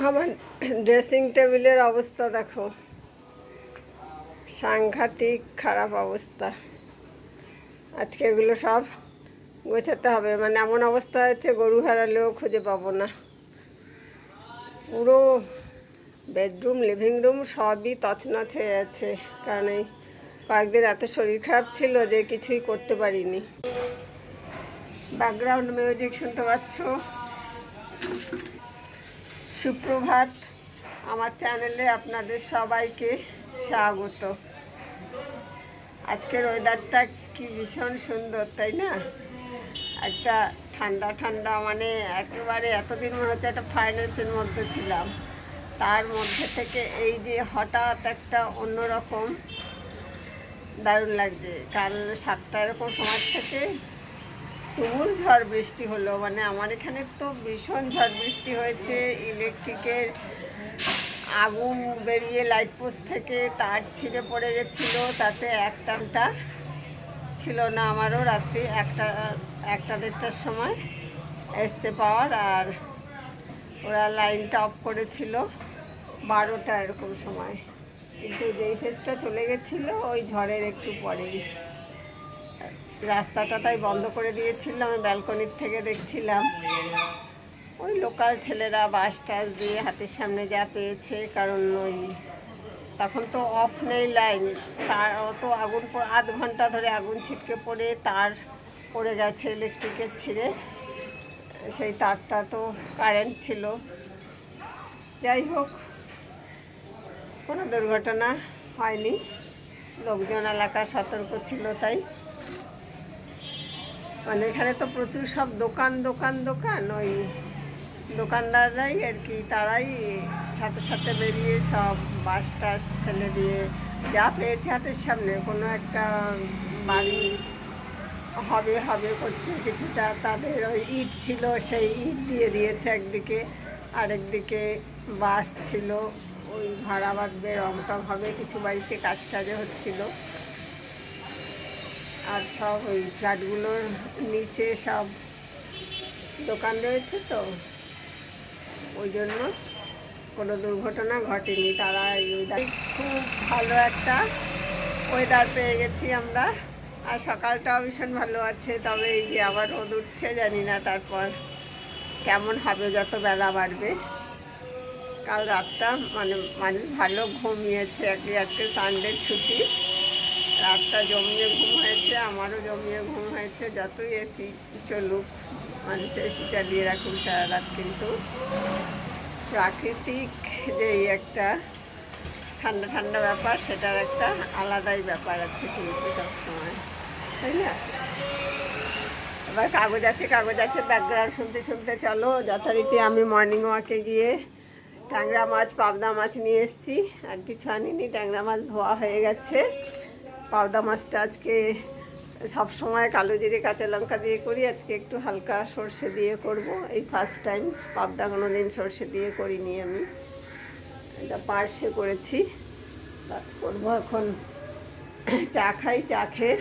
আমার ড্রেসিং টেবিলের অবস্থা দেখো, সাংঘাতিক খারাপ অবস্থা। আজকে এগুলো সব গোছাতে হবে, মানে এমন অবস্থা হচ্ছে গরু হারালেও খুঁজে পাবো না। পুরো বেডরুম, লিভিং রুম সবই তছনছ হয়ে আছে, কারণ এই কয়েকদিন এত শরীর খারাপ ছিল যে কিছুই করতে পারিনি। ব্যাকগ্রাউন্ড মিউজিক শুনতে পাচ্ছ। সুপ্রভাত, আমার চ্যানেলে আপনাদের সবাইকে স্বাগত। আজকের ওয়েদারটা কি ভীষণ সুন্দর, তাই না? একটা ঠান্ডা ঠান্ডা, মানে একেবারে এতদিন মনে হচ্ছে একটা ফার্নেসের মধ্যে ছিলাম, তার মধ্যে থেকে এই যে হঠাৎ একটা অন্যরকম দারুণ লাগছে। কাল 7টা এরকম সময় থেকে তুমুল ঝড় বৃষ্টি হলো, মানে আমার এখানে তো ভীষণ ঝড় বৃষ্টি হয়েছে। ইলেকট্রিকের আগুন বেরিয়ে লাইট পোস্ট থেকে তার ছিঁড়ে পড়ে গেছিলো, তাতে একটা ছিল না। আমারও রাত্রি 1টা-1টা-1:30টার সময় এসছে পাওয়ার, আর ওরা লাইনটা অফ করেছিল 12টা এরকম সময়। কিন্তু যেই ফেসটা চলে গেছিলো ওই ঝড়ের একটু পরেই রাস্তাটা তাই বন্ধ করে দিয়েছিল। আমি ব্যালকনির থেকে দেখছিলাম, ওই লোকাল ছেলেরা বাস টাস দিয়ে হাতের সামনে যা পেয়েছে, কারণ ওই তখন তো অফ নেই লাইন, তার অত আগুন, 8 ঘন্টা ধরে আগুন ছিটকে পড়ে তার পড়ে গেছে ইলেকট্রিকের ছিঁড়ে, সেই তারটা তো কারেন্ট ছিল। যাই হোক, কোনো দুর্ঘটনা হয়নি, লোকজন এলাকা সতর্ক ছিল। তাই মানে এখানে তো প্রচুর সব দোকান, ওই দোকানদাররাই আর কি, তারাই সাথে সাথে বেরিয়ে সব বাস টাস ফেলে দিয়ে যা পেয়েছে হাতের সামনে, কোনো একটা বাড়ি হবে করছে কিছুটা, তাদের ওই ইট ছিল সেই ইট দিয়ে দিয়েছে একদিকে, আরেকদিকে বাস ছিল, ওই ভাড়া বাঁধবে, রংটং হবে, কিছু বাড়িতে কাজ টাজও হচ্ছিলো। আর সব ওই ফ্ল্যাটগুলোর নিচে সব দোকান রয়েছে, তো ওই জন্য কোনো দুর্ঘটনা ঘটেনি। তারা খুব ভালো একটা ওয়েদার পেয়ে গেছি আমরা, আর সকালটাও ভীষণ ভালো আছে। তবে এই যে আবার রোদ উঠছে, জানি না তারপর কেমন হবে যত বেলা বাড়বে। কাল রাতটা মানে মানুষ ভালো ঘুমিয়েছে, আজকে সানডে ছুটি, রাতটা জমিয়ে ঘুম হয়েছে, আমারও জমিয়ে ঘুম হয়েছে। যতই এসি চলুক, মানুষ এসি চালিয়ে রাখুক সারা রাত, কিন্তু প্রাকৃতিক যেই একটা ঠান্ডা ঠান্ডা ব্যাপার, সেটার একটা আলাদাই ব্যাপার আছে কিন্তু সবসময়, তাই না? এবার কাগজ আছে ব্যাকগ্রাউন্ড শুনতে শুনতে চলো যথারীতি আমি মর্নিং ওয়াকে গিয়ে ট্যাংরা মাছ, পাবদা মাছ নিয়ে এসেছি। আর কিছু আনিনি, ট্যাংরা মাছ ধোয়া হয়ে গেছে। পাবদা মাছটা আজকে সব সময় কালো জিরে কাঁচা লঙ্কা দিয়ে করি, আজকে একটু হালকা সর্ষে দিয়ে করব। এই ফার্স্ট টাইম পাবদা কোনো দিন সর্ষে দিয়ে করিনি আমি, এটা পার্শে করেছি। কাজ করবো এখন, চা খাই, চা খেয়ে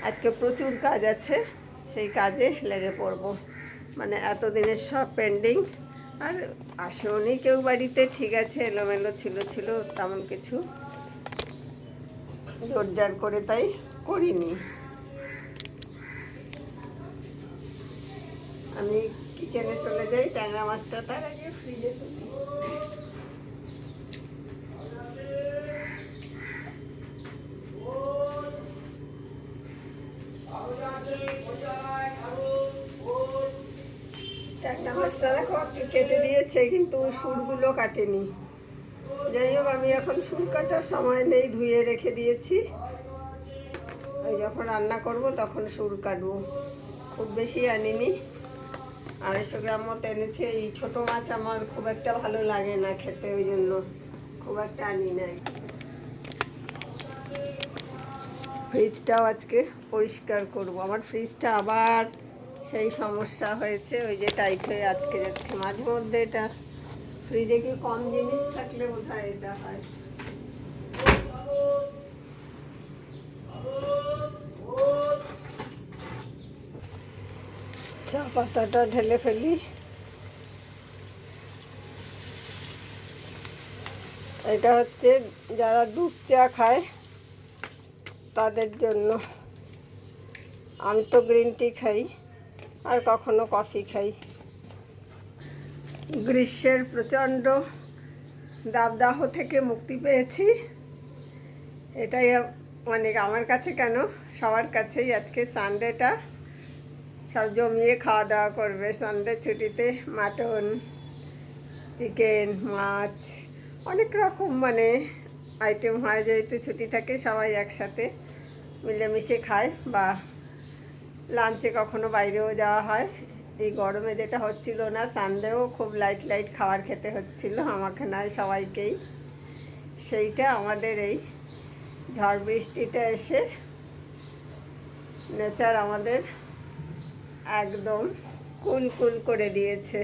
আজকে প্রচুর কাজ আছে, সেই কাজে লেগে পড়ব। মানে এতদিনের সব পেন্ডিং, আর আসেও নি কেউ বাড়িতে, ঠিক আছে, এলোমেলো ছিল তেমন কিছু জোরজার করে তাই করিনি। আমি কিচেনে চলে যাই, ট্যাংরা মাছটা তার আগে ফ্রিজে তুলি। ট্যাংরা মাছটা দেখো কেটে দিয়েছে, কিন্তু সুরগুলো কাটেনি। যাই হোক, আমি এখন সুর কাটার সময় নেই, ধুয়ে রেখে দিয়েছি। ওই যখন রান্না করব তখন সুর কাটবো। খুব বেশি আনিনি, 250 গ্রাম মতো এনেছে। এই ছোটো মাছ আমার খুব একটা ভালো লাগে না খেতে, ওই জন্য খুব একটা আনি নাই। ফ্রিজটাও আজকে পরিষ্কার করব। আমার ফ্রিজটা আবার সেই সমস্যা হয়েছে, ওই যে টাইট হয়ে আটকে যাচ্ছে মাঝে মধ্যে। এটা ফ্রিজে কি কম জিনিস থাকলে বোধহয় এটা হয়। চা পাতাটা ঢেলে ফেলি। এটা হচ্ছে যারা দুধ চা খায় তাদের জন্য। আমি তো গ্রিন টি খাই, আর কখনো কফি খাই। গ্রীষ্মের প্রচণ্ড দাবদাহ থেকে মুক্তি পেয়েছি, এটাই অনেক। আমার কাছে কেন, সবার কাছেই। আজকে সানডেটা সব জমিয়ে খাওয়া দাওয়া করবে। সানডে ছুটিতে মাটন, চিকেন, মাছ, অনেক রকম আইটেম হয়। যেহেতু ছুটি থাকে সবাই একসাথে মিলেমিশে খায়, বা লাঞ্চে কখনো বাইরেও যাওয়া হয়। এই গরমে যেটা হচ্ছিল না, সানডেও খুব লাইট লাইট খাবার খেতে হচ্ছিল, আমাকে নয় সবাইকেই। সেইটা আমাদের এই ঝড় বৃষ্টিটা এসে নেচার আমাদের একদম কুল কুল করে দিয়েছে।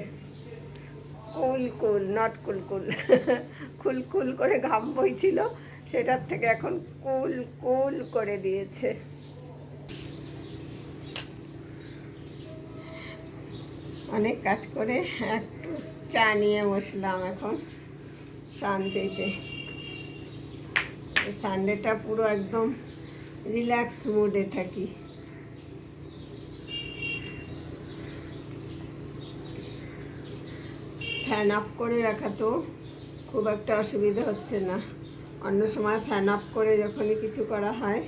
কুল কুল, নট কুল কুল। কুল কুল করে ঘাম বইছিল, সেটার থেকে এখন কুল কুল করে দিয়েছে। অনেক কাজ করে একটু চা নিয়ে বসলাম এখন শান্তিতে। সানডেটা পুরো একদম রিল্যাক্স মুডে থাকি। ফ্যান অফ করে রাখা তো খুব একটা অসুবিধা হচ্ছে না। অন্য সময় ফ্যান অফ করে যখনই কিছু করা হয়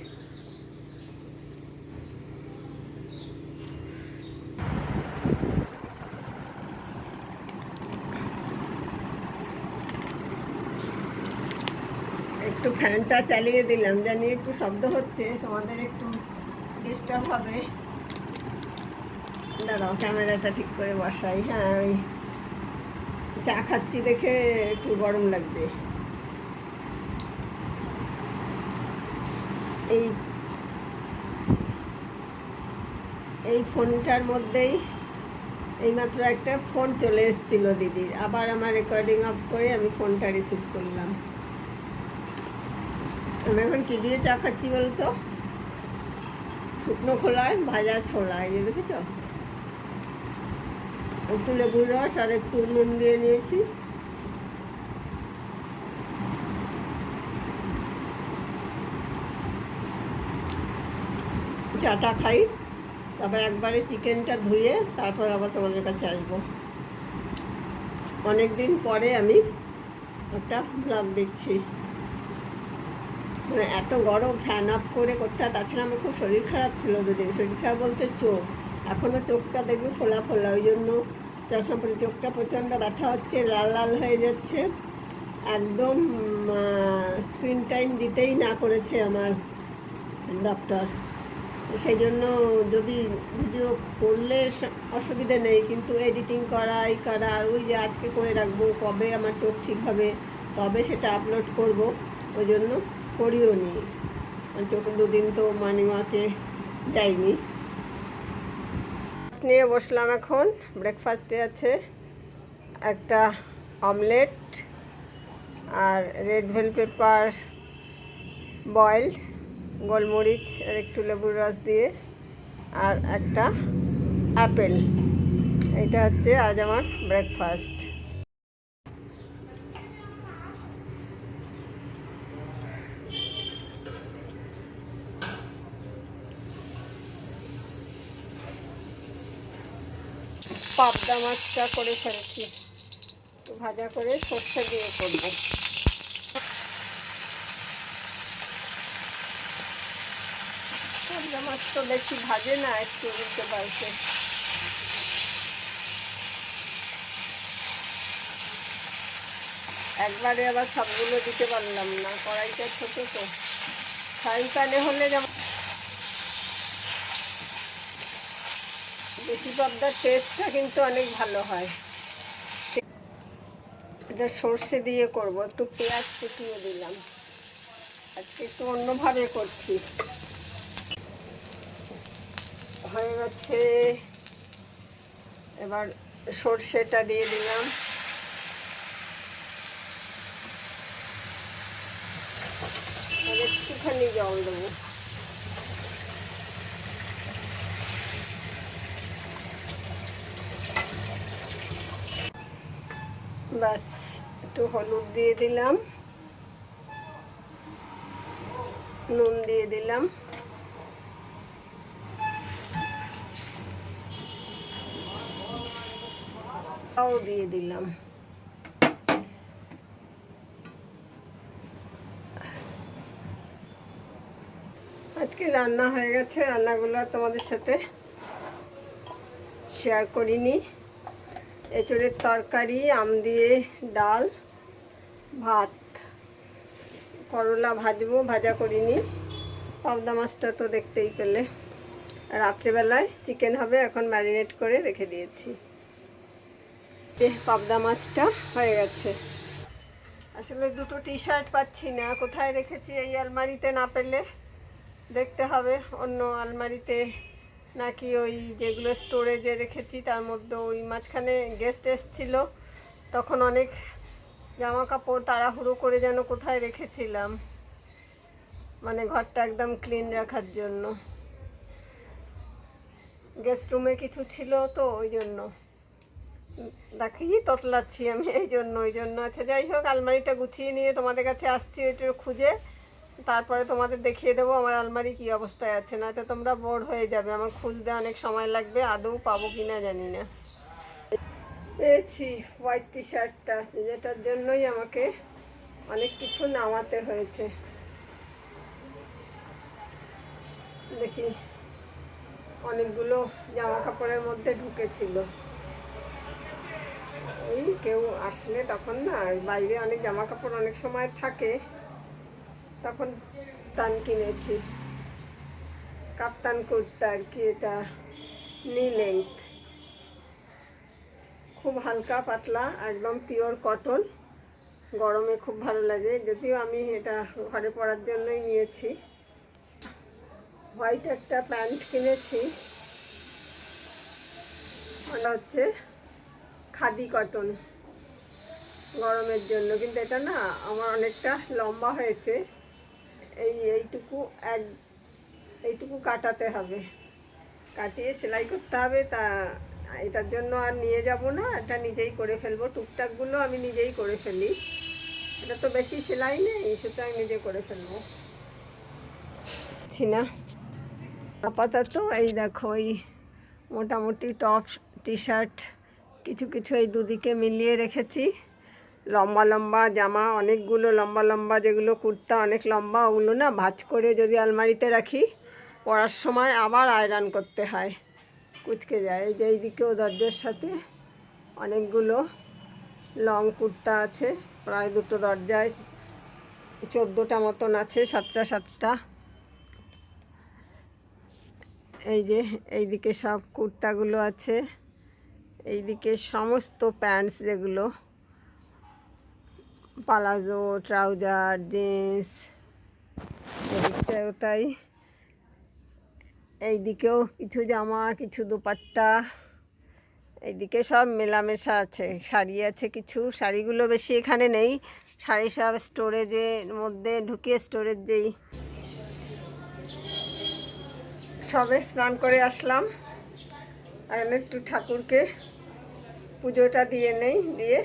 একটু ফ্যানটা চালিয়ে দিলাম, জানি একটু শব্দ হচ্ছে, তোমাদের একটু ডিস্টার্ব হবে। দাঁড়াও, ক্যামেরাটা ঠিক করে বসাই। হ্যাঁ, ওই চা খাচ্ছি দেখে একটু গরম লাগবে। এই ফোনটার মধ্যেই এইমাত্র একটা ফোন চলে এসেছিল দিদির, আবার আমার রেকর্ডিং অফ করে আমি ফোনটা রিসিভ করলাম। আমি এখন কী দিয়ে চা খাচ্ছি বলতো? শুকনো খোলায় ভাজা ছোলা, এই দেখেছ? একটু লেবুর রস আর একটু নুন দিয়ে নিয়েছি। চাটা খাই, তারপর একবারে চিকেনটা ধুয়ে তারপর আবার তোমাদের কাছে আসবো। অনেক দিন পরে আমি একটা ব্লগ দিচ্ছি। এত গরম, ফ্যান অফ করে করতে হয়। তাছাড়া আমার খুব শরীর খারাপ ছিল দুদিন। শরীর খারাপ বলতে চোখ, এখনও চোখটা দেখবে ফোলা ফোলা, ওই জন্য চশমা পরে। চোখটা প্রচণ্ড ব্যথা হচ্ছে, লাল লাল হয়ে যাচ্ছে একদম। স্ক্রিন টাইম দিতেই না করেছে আমার ডক্টর। সেই জন্য যদি ভিডিও করলে অসুবিধা নেই, কিন্তু এডিটিং করা, এই করা, আর ওই যে আজকে করে রাখবো, কবে আমার চোখ ঠিক হবে তবে সেটা আপলোড করব, ওই জন্য করিও নি। চোখে দুদিন তো মানিমাকে যাইনি। নিয়ে বসলাম এখন। ব্রেকফাস্টে আছে একটা অমলেট আর রেড ভেল পেপার বয়েলড, গোলমরিচ আর একটু লেবুর রস দিয়ে, আর একটা অ্যাপেল। এটা হচ্ছে আজ আমার ব্রেকফাস্ট। পাবদা মাছটা করে ফেলেছি, একটু ভাজা করে সর্ষে দিয়ে করব। পাবদা মাছ তো বেশি ভাজে না, একটু উল্টে পাল্টে। একবারে আবার সবগুলো দিতে পারলাম না, কড়াইটা ছোট তো। ফ্রাই প্যানে হলে যেমন দেশি পাবদার টেস্টটা কিন্তু অনেক ভালো হয়। এটা সর্ষে দিয়ে করব, একটু পেঁয়াজ কুচিয়ে দিলাম। আজকে একটু অন্যভাবে করছি। হয়ে গেছে, এবার সর্ষেটা দিয়ে দিলাম। আর একটুখানি জল দেবো। ব্যাস, একটু হলুদ দিয়ে দিলাম, নুন দিয়ে দিলাম, তাও দিয়ে দিলাম। আজকে রান্না হয়ে গেছে, রান্নাগুলো তোমাদের সাথে শেয়ার করিনি। এঁচোড়ের তরকারি, আম দিয়ে ডাল, ভাত, করলা ভাজবো, ভাজা করিনি। পাবদা মাছটা তো দেখতেই পেলে। রাত্রেবেলায় চিকেন হবে, এখন ম্যারিনেট করে রেখে দিয়েছি। পাবদা মাছটা হয়ে গেছে। আসলে দুটো টি শার্ট পাচ্ছি না, কোথায় রেখেছি। এই আলমারিতে না পেলে দেখতে হবে অন্য আলমারিতে, নাকি ওই যেগুলো স্টোরেজে রেখেছি তার মধ্যে। ওই মাঝখানে গেস্ট এসেছিল, তখন অনেক জামা কাপড় তাড়াহুড়ো করে যেন কোথায় রেখেছিলাম, মানে ঘরটা একদম ক্লিন রাখার জন্য। গেস্ট রুমে কিছু ছিল তো, ওই জন্য দেখি ততলাচ্ছি আমি, ওই জন্য। আচ্ছা যাই হোক, আলমারিটা গুছিয়ে নিয়ে তোমাদের কাছে আসছি একটু খুঁজে, তারপরে তোমাদের দেখিয়ে দেবো আমার আলমারি কী অবস্থায় আছে। না তো তোমরা বোর হয়ে যাবে, আমার খুঁজতে অনেক সময় লাগবে, আদৌ পাবো কি না জানি না। পেয়েছি হোয়াইট টি শার্টটা, যেটার জন্যই আমাকে অনেক কিছু নামাতে হয়েছে। দেখি অনেকগুলো জামা কাপড়ের মধ্যে ঢুকেছিল। ওই কেউ আসলে তখন না, বাইরে অনেক জামা কাপড় অনেক সময় থাকে, তখন টান কিনেছি। কাপ্তান কুর্তা আর কি, এটা নি লেন্থ, খুব হালকা পাতলা, একদম পিওর কটন, গরমে খুব ভালো লাগে। যদিও আমি এটা ঘরে পরার জন্যই নিয়েছি। হোয়াইট একটা প্যান্ট কিনেছি, ওটা হচ্ছে খাদি কটন, গরমের জন্য। কিন্তু এটা না আমার অনেকটা লম্বা হয়েছে, এইটুকু কাটাতে হবে, কাটিয়ে সেলাই করতে হবে। তা এটার জন্য আর নিয়ে যাব না, এটা নিজেই করে ফেলবো। টুকটাকগুলো আমি নিজেই করে ফেলি, এটা তো বেশি সেলাই নেই, সুতরাং নিজে করে ফেলবো। না আপাতত এই দেখো, এই মোটামুটি টপ টি শার্ট কিছু কিছু এই দুদিকে মিলিয়ে রেখেছি। লম্বা লম্বা জামা অনেকগুলো, লম্বা লম্বা যেগুলো কুর্তা অনেক লম্বা, ওগুলো না ভাঁজ করে যদি আলমারিতে রাখি, পরার সময় আবার আয়রন করতে হয়, কুচকে যায়। এই যে এইদিকেও দরজার সাথে অনেকগুলো লং কুর্তা আছে, প্রায় দুটো দরজায় 14টা মতন আছে, 7টা 7টা। এই যে এইদিকে সব কুর্তাগুলো আছে, এইদিকে সমস্ত প্যান্টস, যেগুলো পালাজো, ট্রাউজার, জিন্স, এদিকটাও তাই। এইদিকেও কিছু জামা, কিছু দুপাট্টা, এইদিকে সব মেলামেশা আছে। শাড়ি আছে কিছু, শাড়িগুলো বেশি এখানে নেই, শাড়ি সব স্টোরেজের মধ্যে ঢুকিয়ে, স্টোরেজ যেই। সবে স্নান করে আসলাম, আর একটু ঠাকুরকে পুজোটা দিয়ে নেই, দিয়ে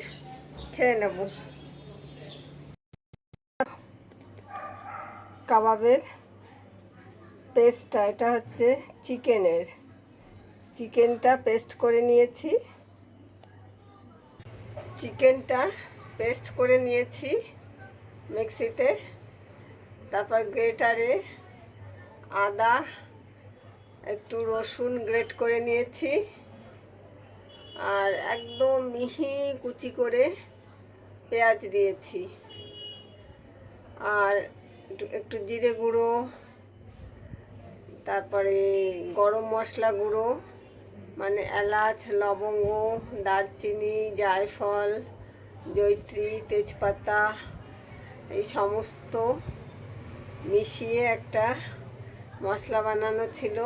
খেয়ে নেব। কাবাবের পেস্টটা, এটা হচ্ছে চিকেনটা পেস্ট করে নিয়েছি। মিক্সিতে, তারপর গ্রেটারে আদা, একটু রসুন গ্রেট করে নিয়েছি, আর একদম মিহি কুচি করে পেঁয়াজ দিয়েছি, আর একটু জিরে গুঁড়ো, তারপরে গরম মশলা গুঁড়ো, মানে এলাচ, লবঙ্গ, দারচিনি, জায়ফল, জয়িত্রী, তেজপাতা, এই সমস্ত মিশিয়ে একটা মশলা বানানো ছিল,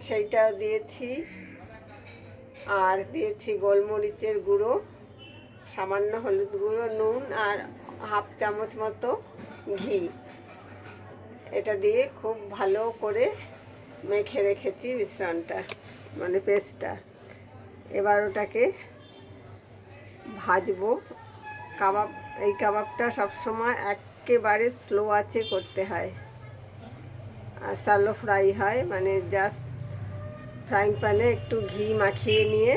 সেইটাও দিয়েছি। আর দিয়েছি গোলমরিচের গুঁড়ো, সামান্য হলুদ গুঁড়ো, নুন, আর হাফ চামচ মতো ঘি। এটা দিয়ে খুব ভালো করে মেখে রেখেছি মিশ্রণটা, মানে পেস্টটা। এবার ওটাকে ভাজবো। এই কাবাবটা সবসময় একেবারে স্লো আঁচে করতে হয়, আর স্যালো ফ্রাই হয়, মানে জাস্ট ফ্রাইং প্যানে একটু ঘি মাখিয়ে নিয়ে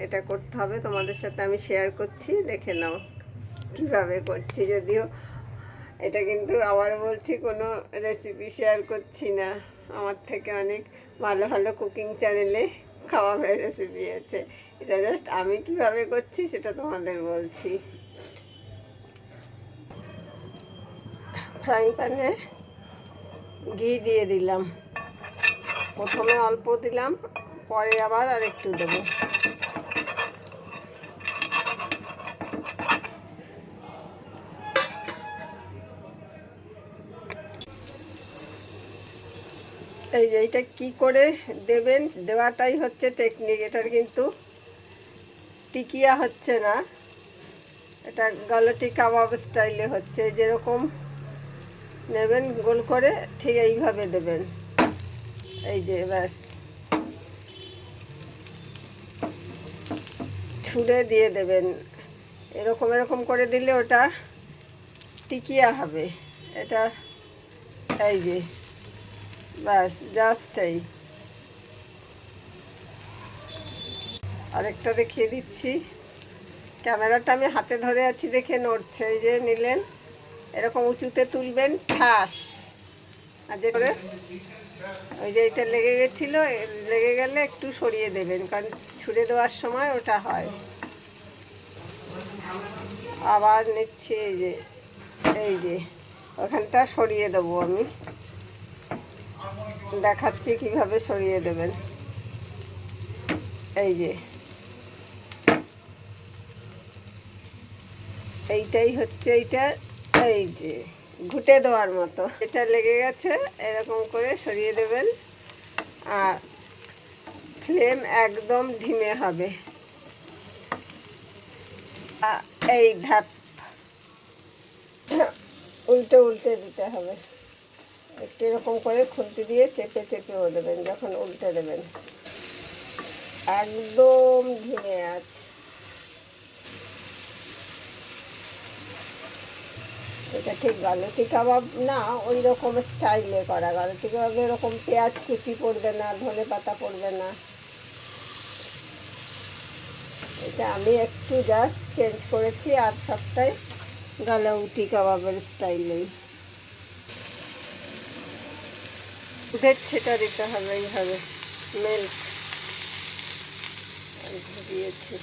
এটা করতে হবে। তোমাদের সাথে আমি শেয়ার করছি, দেখে নাও কীভাবে করছি। যদিও এটা কিন্তু আবার বলছি কোনো রেসিপি শেয়ার করছি না, আমার থেকে অনেক ভালো ভালো কুকিং চ্যানেলে খাওয়াবের রেসিপি আছে। এটা জাস্ট আমি কিভাবে করছি সেটা তোমাদের বলছি। ফ্রাইং প্যানে ঘি দিয়ে দিলাম, প্রথমে অল্প দিলাম, পরে আবার আর একটু দেবো। এই যে এইটা কী করে দেবেন, দেওয়াটাই হচ্ছে টেকনিক। এটার কিন্তু টিকিয়া হচ্ছে না, এটা গালটি কাবাব স্টাইলে হচ্ছে। যেরকম নেবেন গোল করে ঠিক এইভাবে দেবেন। এই যে ব্যাস ছুঁড়ে দিয়ে দেবেন, এরকম এরকম করে দিলে ওটা টিকিয়া হবে। এটা এই যে ব্যাস জাস্ট এই। আরেকটা দেখিয়ে দিচ্ছি, ক্যামেরাটা আমি হাতে ধরে আছি দেখে নড়ছে। এই যে নিলেন, এরকম উঁচুতে তুলবেন, ঠাস, আর যে করে ওই যে এটা লেগে গেছিলো, লেগে গেলে একটু সরিয়ে দেবেন, কারণ ছুঁড়ে দেওয়ার সময় ওটা হয়। আবার নিচ্ছি, এই যে ওখানটা সরিয়ে দেবো, আমি দেখাচ্ছি কিভাবে সরিয়ে দেবেন। এই যে এইটাই হচ্ছে এইটা, এই যে ঘুটে দেওয়ার মতো। এটা লেগে গেছে, এরকম করে সরিয়ে দেবেন, আর ফ্লেম একদম ধিমে হবে। এই ধাপ উল্টে উল্টে দিতে হবে, একটু এরকম করে খুন্তি দিয়ে চেপে চেপেও দেবেন। যখন উল্টে দেবেন একদম ধিমে আঁচ। এটা ঠিক গালটি কাবাব না, ওই রকম স্টাইলে করা। গালটি কাবাবে এরকম পেঁয়াজ কুচি পড়বে না, ধনে পাতা পড়বে না। এটা আমি একটু জাস্ট চেঞ্জ করেছি, আর সবটাই গালাউটি কাবাবের স্টাইলেই। দুধের ছেটা দিতে হবে এইভাবে, মিল্ক দিয়েছি।